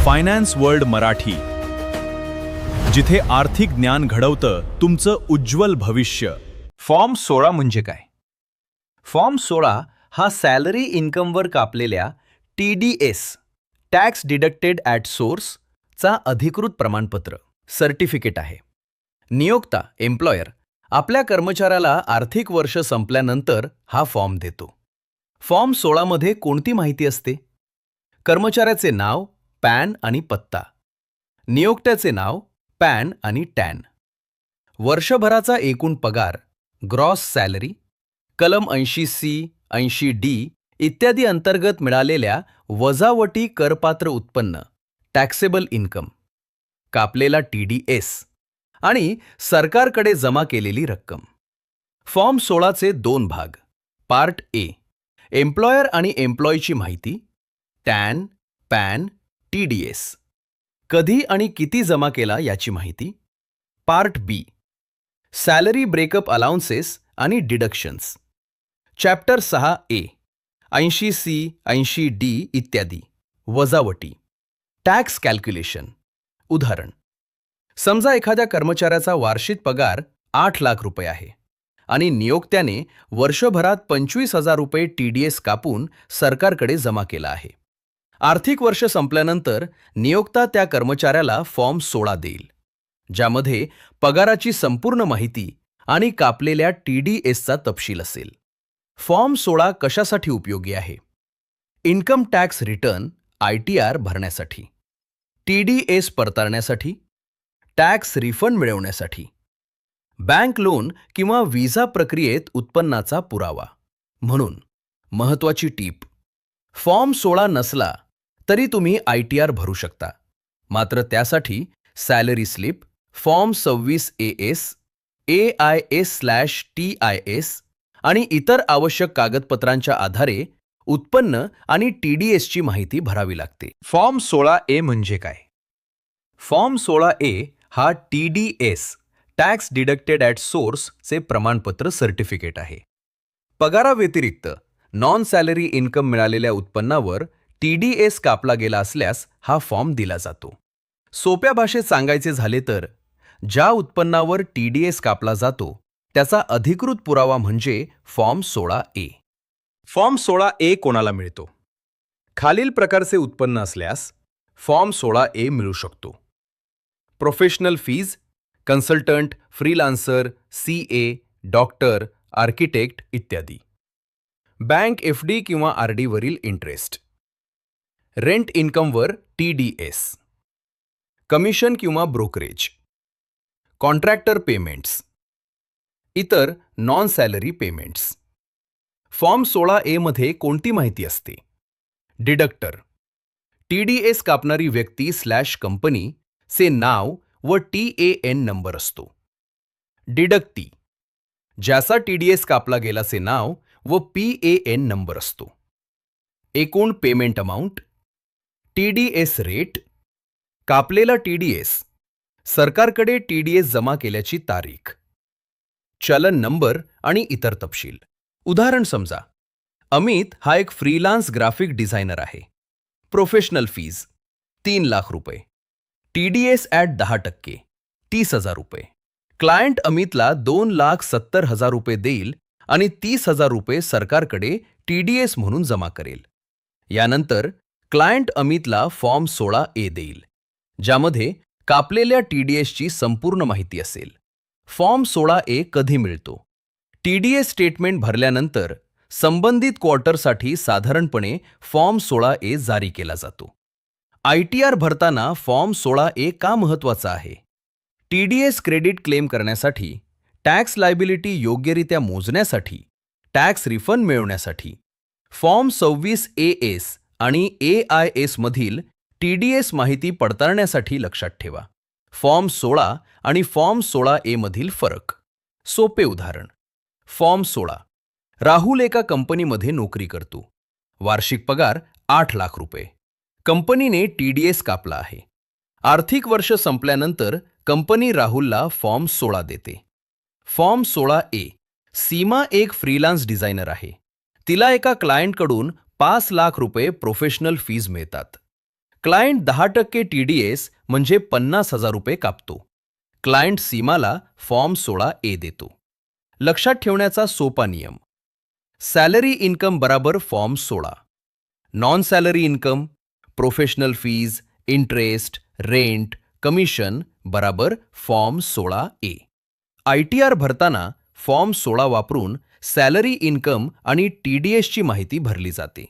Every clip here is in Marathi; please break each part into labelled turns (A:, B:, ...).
A: फायनान्स वर्ल्ड मराठी, जिथे आर्थिक ज्ञान घडवतं तुमचं उज्ज्वल भविष्य.
B: फॉर्म 16 म्हणजे काय? फॉर्म 16 हा सॅलरी इन्कमवर कापलेल्या TDS tax deducted at source चा अधिकृत प्रमाणपत्र सर्टिफिकेट आहे. नियोक्ता एम्प्लॉयर आपल्या कर्मचाऱ्याला आर्थिक वर्ष संपल्यानंतर हा फॉर्म देतो. फॉर्म 16 मध्ये कोणती माहिती असते? कर्मचाऱ्याचे नाव, पॅन आणि पत्ता, नियोक्त्याचे नाव, पॅन आणि टॅन, वर्षभराचा एकूण पगार, ग्रॉस सॅलरी, कलम 80C, 80D इत्यादी अंतर्गत मिळालेल्या वजावटी करपात्र उत्पन्न, टॅक्सेबल इन्कम, कापलेला TDS आणि सरकारकडे जमा केलेली रक्कम. फॉर्म 16चे 2 भाग. पार्ट ए, एम्प्लॉयर आणि एम्प्लॉयची माहिती, टॅन, पॅन, TDS, कधी आणि किती जमा केला याची माहिती. पार्ट बी, सॅलरी ब्रेकअप अलाउन्सेस आणि deductions. Chapter 6A, 80C, 80D इत्यादी, वजावटी, टॅक्स कॅल्क्युलेशन. उदाहरण, समजा एखाद्या कर्मचाऱ्याचा वार्षिक पगार 8 लाख रुपये आहे आणि नियोक्त्याने वर्षभरात 25,000 रुपये TDS कापून सरकारकडे जमा केला आहे. आर्थिक वर्ष संपल्यानंतर नियोक्ता त्या कर्मचाऱ्याला फॉर्म 16 देईल, ज्यामध्ये पगाराची संपूर्ण माहिती आणि कापलेल्या TDSचा तपशील असेल. फॉर्म 16 कशासाठी उपयोगी आहे? इन्कम टॅक्स रिटर्न ITR भरण्यासाठी, TDS पडताळण्यासाठी, टॅक्स रिफंड मिळवण्यासाठी, बँक लोन किंवा व्हिसा प्रक्रियेत उत्पन्नाचा पुरावा. म्हणून महत्त्वाची टीप, फॉर्म 16 नसला तरी तुम्ही ITR भरू शकता, मात्र त्यासाठी salary slip, form 26AS, AIS/TIS आणि इतर आवश्यक कागदपत्रांच्या आधारे उत्पन्न आणि TDSची माहिती भरावी लागते.
A: फॉर्म 16A म्हणजे काय?
B: फॉर्म 16A हा TDS tax deducted at source चे प्रमाणपत्र सर्टिफिकेट आहे. पगाराव्यतिरिक्त नॉन सॅलरी इन्कम मिळालेल्या उत्पन्नावर TDS कापला गेला असल्यास हा फॉर्म दिला जातो. सोप्या भाषेत सांगायचे झाले तर, ज्या उत्पन्नावर TDS कापला जातो त्याचा अधिकृत पुरावा म्हणजे फॉर्म 16A.
A: फॉर्म 16A कोणाला मिळतो? खालील प्रकारचे उत्पन्न असल्यास फॉर्म 16A मिळू शकतो. Professional fees, consultant, freelancer, CA, doctor, architect इत्यादी. बँक FD किंवा RD वरील इंटरेस्ट. रेंट इन्कमवर TDS. कमिशन किंवा ब्रोकरेज. Contractor payments. इतर non salary payments. Form 16A मध्ये कोणती माहिती असते? डिडक्टर, TDS कापणारी व्यक्ती/कंपनी चे नाव व TAN नंबर असतो. डिडक्टी, ज्याचा TDS कापला गेलाचे नाव व PAN नंबर असतो. एकूण पेमेंट अमाउंट, TDS रेट, कापलेला TDS, सरकारकडे TDS जमा केल्याची तारीख, चलन नंबर आणि इतर तपशील. उदाहरण समजा, अमित हा एक फ्रीलान्स ग्राफिक डिझायनर आहे. प्रोफेशनल फीज 3 लाख रुपये, TDS ॲट 10%, 30,000 रुपये. क्लायंट अमितला 2,70,000 रुपये देईल आणि 30,000 रुपये सरकारकडे TDS म्हणून जमा करेल. यानंतर क्लायंट अमितला फॉर्म 16A देईल, ज्यामध्ये कापलेल्या TDSची संपूर्ण माहिती असेल. फॉर्म 16A कधी मिळतो? TDS स्टेटमेंट भरल्यानंतर संबंधित क्वार्टरसाठी साधारणपणे फॉर्म 16A जारी केला जातो. ITR भरताना फॉर्म 16A का महत्त्वाचा आहे? TDS क्रेडिट क्लेम करण्यासाठी, टॅक्स लायबिलिटी योग्यरित्या मोजण्यासाठी, टॅक्स रिफंड मिळवण्यासाठी. फॉर्म 26AS आणि AIS मधील TDS माहिती पडताळण्यासाठी लक्षात ठेवा. फॉर्म 16 आणि फॉर्म 16A मधील फरक. सोपे उदाहरण, फॉर्म 16. राहुल एका कंपनीमध्ये नोकरी करतो. वार्षिक पगार 8 लाख रुपये. कंपनीने TDS कापला आहे. आर्थिक वर्ष संपल्यानंतर कंपनी राहुलला फॉर्म 16 देते. Form 16A. सीमा एक फ्रीलान्स डिझायनर आहे. तिला एका क्लायंटकडून 5 लाख रुपये प्रोफेशनल फीज मिळतात.
B: क्लायंट 10% TDS म्हणजे 50,000 रुपये कापतो. क्लायंट सीमाला फॉर्म 16A देतो. लक्षात ठेवण्याचा सोपा नियम. सॅलरी इन्कम बराबर form 16. Non salary income, professional fees, interest, rent, commission बराबर फॉर्म 16A. ITR भरताना फॉर्म 16 वापरून सॅलरी इन्कम आणि TDSची माहिती भरली जाते.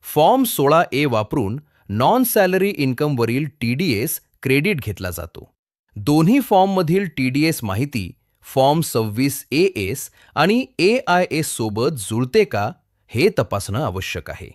B: फॉर्म 16A वापरून नॉन सॅलरी इन्कमवरील TDS क्रेडिट घेतला जातो. दोन्ही फॉर्ममधील TDS माहिती फॉर्म 26AS आणि AIS सोबत जुळते का हे तपासणं आवश्यक आहे.